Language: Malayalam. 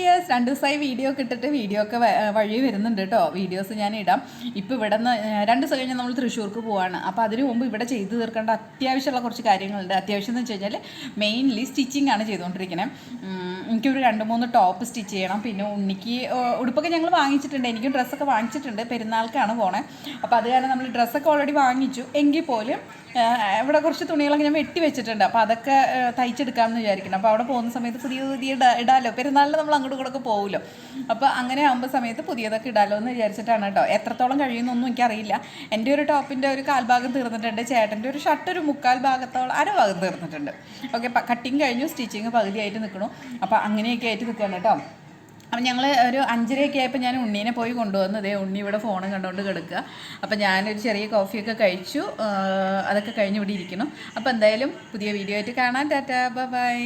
യെസ് 2 ദിവസമായി വീഡിയോ ഒക്കെ ഇട്ടിട്ട് വീഡിയോ ഒക്കെ വഴി വരുന്നുണ്ട് കേട്ടോ. വീഡിയോസ് ഞാൻ ഇടാം. ഇപ്പോൾ ഇവിടെ നിന്ന് 2 ദിവസം കഴിഞ്ഞാൽ നമ്മൾ തൃശ്ശൂർക്ക് പോവാണ്. അപ്പോൾ അതിന് മുമ്പ് ഇവിടെ ചെയ്ത് തീർക്കേണ്ട അത്യാവശ്യമുള്ള കുറച്ച് കാര്യങ്ങളുണ്ട്. അത്യാവശ്യം എന്ന് വെച്ച് കഴിഞ്ഞാൽ മെയിൻലി സ്റ്റിച്ചിങ് ആണ് ചെയ്തുകൊണ്ടിരിക്കുന്നത്. എനിക്കൊരു 2-3 ടോപ്പ് സ്റ്റിച്ച് ചെയ്യണം. പിന്നെ ഉണ്ണിക്ക് ഉടുപ്പൊക്കെ ഞങ്ങൾ വാങ്ങിച്ചിട്ടുണ്ട്. എനിക്കും ഡ്രസ്സൊക്കെ വാങ്ങിച്ചിട്ടുണ്ട്. പെരുന്നാൾക്കാണ് പോണേ. അപ്പോൾ അത് കാരണം നമ്മൾ ഡ്രസ്സൊക്കെ ഓൾറെഡി വാങ്ങിച്ചു. എങ്കിൽ പോലും ഇവിടെ കുറച്ച് തുണികളൊക്കെ ഞാൻ വെട്ടി വെച്ചിട്ടുണ്ട്. അപ്പോൾ അതൊക്കെ തയ്ച്ചെടുക്കാമെന്ന് വിചാരിക്കണം. അപ്പോൾ അവിടെ പോകുന്ന സമയത്ത് പുതിയ ഇടാലോ. പെരുന്നാളിൽ നമ്മൾ അങ്ങോട്ടും ഇങ്ങോട്ടൊക്കെ പോകുമല്ലോ. അപ്പോൾ അങ്ങനെ ആകുമ്പോൾ സമയത്ത് പുതിയതൊക്കെ ഇടാലോ എന്ന് വിചാരിച്ചിട്ടാണ് കേട്ടോ. എത്രത്തോളം കഴിയുമെന്നൊന്നും എനിക്കറിയില്ല. എൻ്റെ ഒരു ടോപ്പിൻ്റെ ഒരു കാൽഭാഗം തീർന്നിട്ടുണ്ട്. ചേട്ടൻ്റെ ഒരു ഷർട്ട് ഒരു 3/4 ഭാഗത്തോളം അരഭാഗം തീർന്നിട്ടുണ്ട്. ഓക്കെ, കട്ടിങ് കഴിഞ്ഞു, സ്റ്റിച്ചിങ് പകുതിയായിട്ട് നിൽക്കണു. അപ്പോൾ അങ്ങനെയൊക്കെ ആയിട്ട് നിൽക്കുകയാണ് കേട്ടോ. അപ്പം ഞങ്ങൾ ഒരു 5:30 ആയപ്പോൾ ഞാൻ ഉണ്ണീനെ പോയി കൊണ്ടുവന്നതേ. ഉണ്ണി ഇവിടെ ഫോണും കണ്ടുകൊണ്ട് കിടക്കുക. അപ്പം ഞാനൊരു ചെറിയ കോഫിയൊക്കെ കഴിച്ചു. അതൊക്കെ കഴിഞ്ഞ് ഇവിടെ ഇരിക്കണം. അപ്പോൾ എന്തായാലും പുതിയ വീഡിയോ ആയിട്ട് കാണാം. ടാറ്റാ, ബൈ.